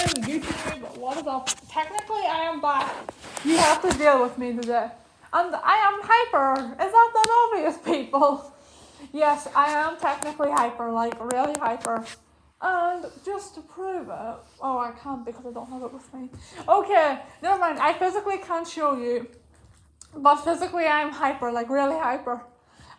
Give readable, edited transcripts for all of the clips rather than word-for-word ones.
YouTube, what is up? Technically, I am back. You have to deal with me today. And I am hyper. Is that not obvious, people? Yes, I am technically hyper, like really hyper. And just to prove it, oh, I can't because I don't have it with me. Okay, never mind. I physically can't show you, but physically I'm hyper, like really hyper.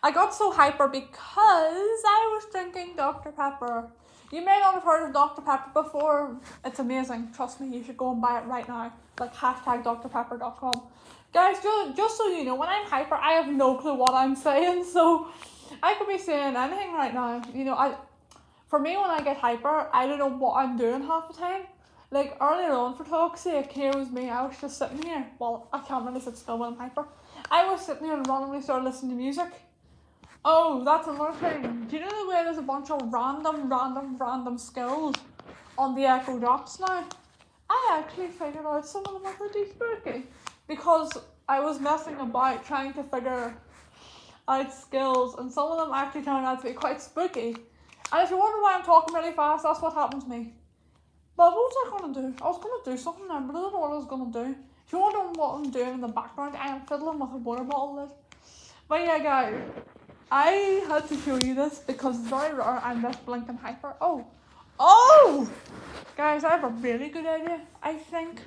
I got so hyper because I was drinking Dr. Pepper. You may not have heard of Dr. Pepper before. It's amazing. Trust me, you should go and buy it right now. Like hashtag drpepper.com. Guys, just so you know, when I'm hyper, I have no clue what I'm saying. So I could be saying anything right now. You know, for me, when I get hyper, I don't know what I'm doing half the time. Like earlier on, for talk's sake, here was me. I was just sitting here. Well, I can't really sit still when I'm hyper. I was sitting here and randomly started listening to music. Oh, that's another thing. Do you know the way there's a bunch of random skills on the Echo Dots now? I actually figured out some of them are pretty spooky because I was messing about trying to figure out skills, and some of them actually turned out to be quite spooky. And if you wonder why I'm talking really fast, that's what happened to me. But what was I going to do? I was going to do something there, but I don't know what I was going to do. If you're wondering what I'm doing in the background, I am fiddling with a water bottle lid. But yeah, guys, I had to show you this because it's very rare I'm this blinking hyper. Oh! Guys, I have a really good idea, I think.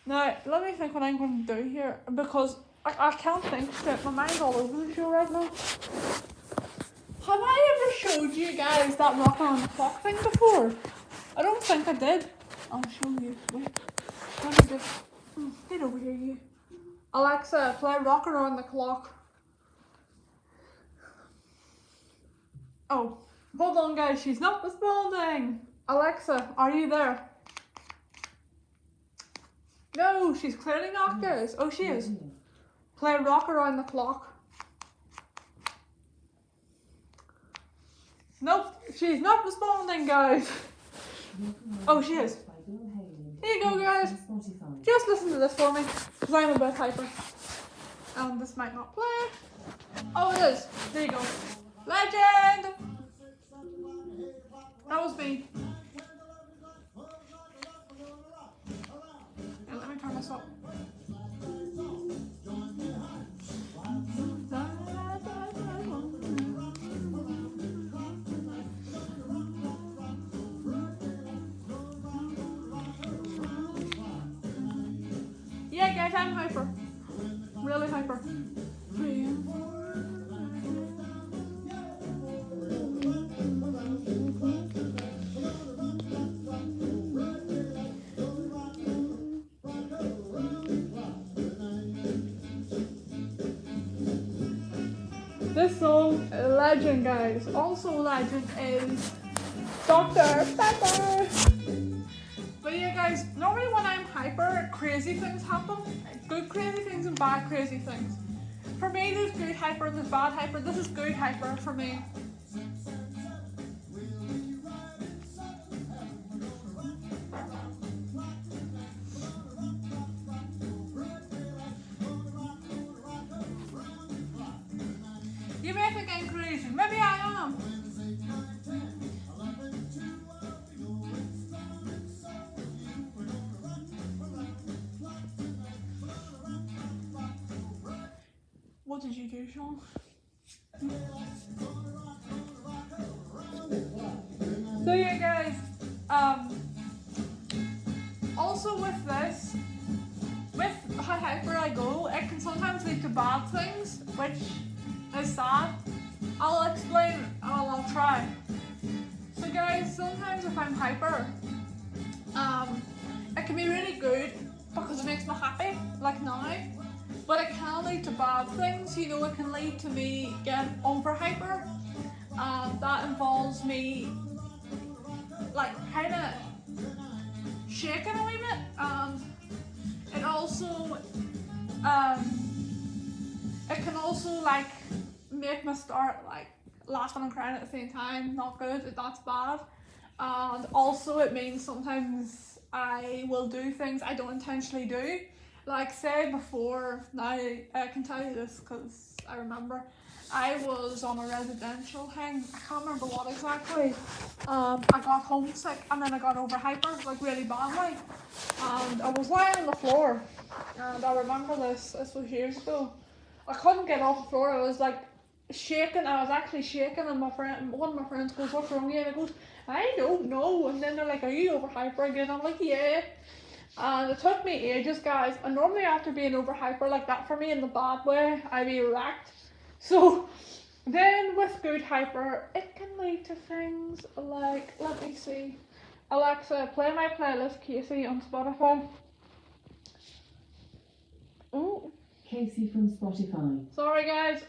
Now, let me think what I'm going to do here because I can't think straight. My mind's all over the show right now. Have I ever showed you guys that rock around the clock thing before? I don't think I did. I'll show you. Wait. Let me just... Get over here, you. Alexa, play Rock Around the Clock. Oh, hold on, guys. She's not responding. Alexa, are you there? No, she's clearly not, guys. Oh, she is. Play Rock Around the Clock. Nope, she's not responding, guys. Oh, she is. Here you go, guys. Just listen to this for me, because I'm a bit hyper. This might not play. Oh, it is. There you go. Legend! That was me. Yeah, let me turn this up. Yeah, guys, I'm hyper. Really hyper. This song, legend, guys. Also legend is Dr. Pepper. But yeah, guys, normally when I'm hyper, crazy things happen. Good crazy things and bad crazy things. For me, there's good hyper and there's bad hyper. This is good hyper for me. You may think I'm crazy. Maybe I am. What did you do, Sean? So yeah, guys. Also with this, with how hyper I go, it can sometimes lead to bad things, which is sad. I'll explain. I'll try. So guys, sometimes if I'm hyper, it can be really good because it makes me happy, like now. But it can lead to bad things. You know, it can lead to me getting over hyper, and that involves me like kind of shaking a wee bit. It also, it can also like make me start like laughing and crying at the same time. Not good. That's bad. And also, it means sometimes I will do things I don't intentionally do. Like say before, now I can tell you this because I remember. I was on a residential thing. I can't remember what exactly. I got homesick and then I got over hyper, like really badly. And I was lying on the floor. And I remember this was years ago. I couldn't get off the floor. I was like shaking. I was actually shaking, and one of my friends goes, "What's wrong with you?" And I goes, "I don't know." And then they're like, "Are you over hyper again?" I'm like, "Yeah." And it took me ages, guys. And normally after being over hyper like that, for me in the bad way, I'd be wrecked. So then with good hyper, it can lead to things like, let me see. Alexa, play my playlist, Casey, on Spotify. Oh. Casey from Spotify. Sorry, guys.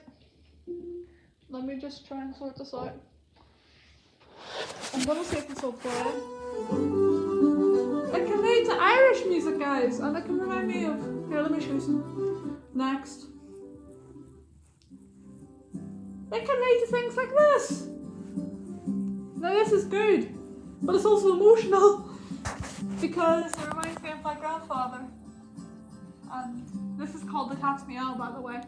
Let me just try and sort this out. I'm gonna see if this will play. It can lead to Irish music, guys, and it can remind me of. Here, let me show you some. Next. It can lead to things like this. Now, this is good, but it's also emotional because it reminds me of my grandfather. And this is called the Cat's Meow, by the way.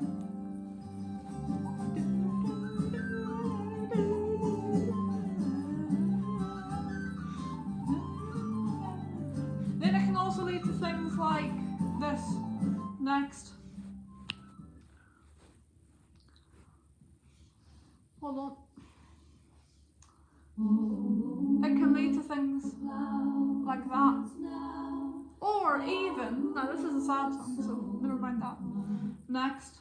Then it can also lead to things like this. Next. Hold on. It can lead to things like that. Or even, now this is a sad song, so never mind that. Next.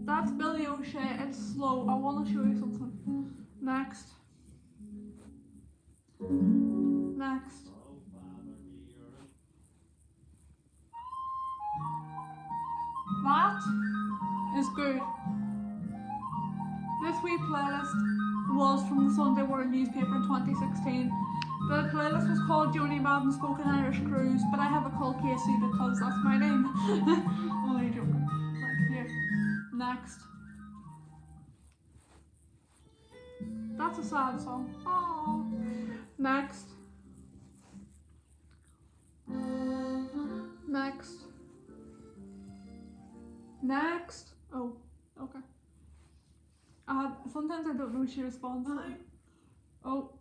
That's Billy O'Shea, it's slow. I want to show you something. Next. Next. That is good. This wee playlist was from the Sunday World newspaper in 2016. The playlist was called Joni Madden Spoken Irish Cruise, but I have it called Casey because that's my name. Only joking. Like here. Next. That's a sad song. Aww. Next. Next. Next. Oh, okay. Sometimes I don't know if she responds. Oh.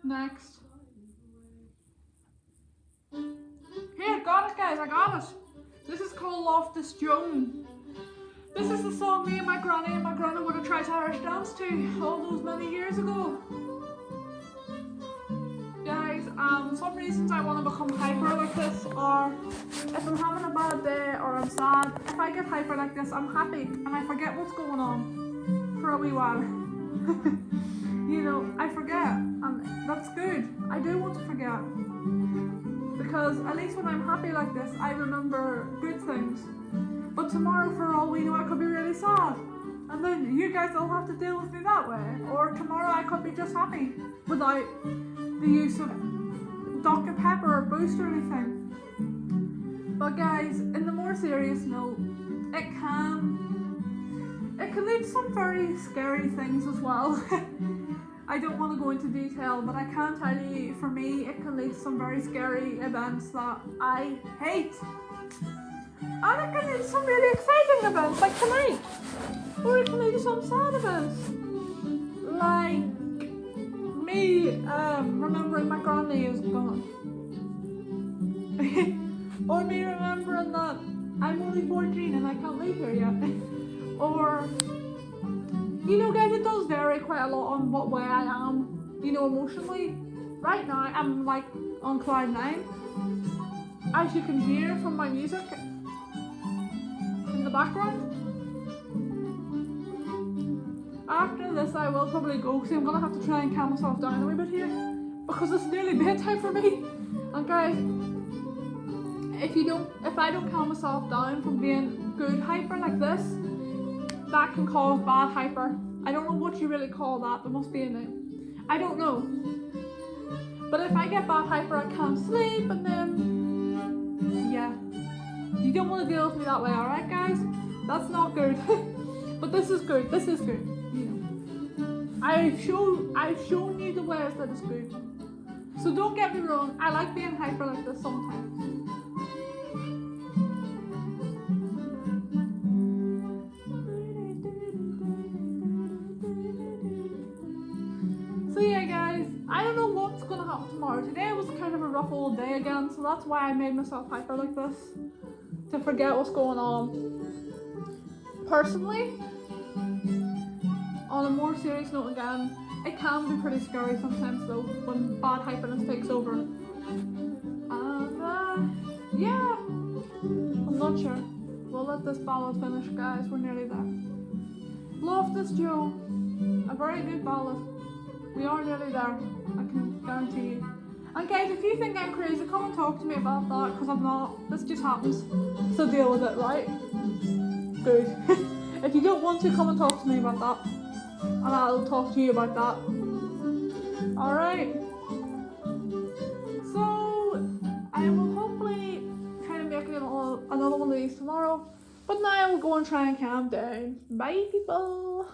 Next. Here, got it, guys. I got it. This is called Loftus Joan. This is the song me and my granny would have tried Irish dance to all those many years ago. Guys, some reasons I want to become hyper like this are if I'm having a bad day or I'm sad, if I get hyper like this, I'm happy and I forget what's going on for a wee while. You know, I forget, and that's good. I do want to forget. Because at least when I'm happy like this, I remember good things. But tomorrow, for all we know, I could be really sad. And then you guys all have to deal with me that way. Or tomorrow I could be just happy without the use of Dr. Pepper or Boost or anything. But guys, in the more serious note, it can lead to some very scary things as well. I don't want to go into detail, but I can tell you, for me, it can lead to some very scary events that I hate. And it can lead to some really exciting events, like tonight. Or it can lead to some sad events. Like me remembering my granny is gone. Or me remembering that I'm only 14 and I can't leave here yet. Or, you know guys, it does vary quite a lot on what way I am, you know, emotionally. Right now, I'm like on cloud 9. As you can hear from my music in the background. After this, I will probably go because I'm gonna have to try and calm myself down a wee bit here because it's nearly bedtime for me. And guys, if I don't calm myself down from being good hyper like this, that can cause bad hyper. I don't know what you really call that. There must be a name. I don't know. But if I get bad hyper, I can't sleep, and then yeah, you don't want to deal with me that way, alright guys? That's not good. But this is good. This is good. You know, I've shown you the ways that it's good. So don't get me wrong. I like being hyper like this sometimes. I don't know what's gonna happen tomorrow. Today was kind of a rough old day again, so that's why I made myself hyper like this. To forget what's going on. Personally, on a more serious note again, it can be pretty scary sometimes though, when bad hyperness takes over. And yeah, I'm not sure. We'll let this ballad finish, guys, we're nearly there. Loftus Joe, a very good ballad. We are nearly there, I can guarantee you. And guys, if you think I'm crazy, come and talk to me about that, because I'm not. This just happens. So deal with it, right? Good. If you don't want to, come and talk to me about that. And I'll talk to you about that. Alright. So, I will hopefully try to make another one of these tomorrow. But now I will go and try and calm down. Bye, people.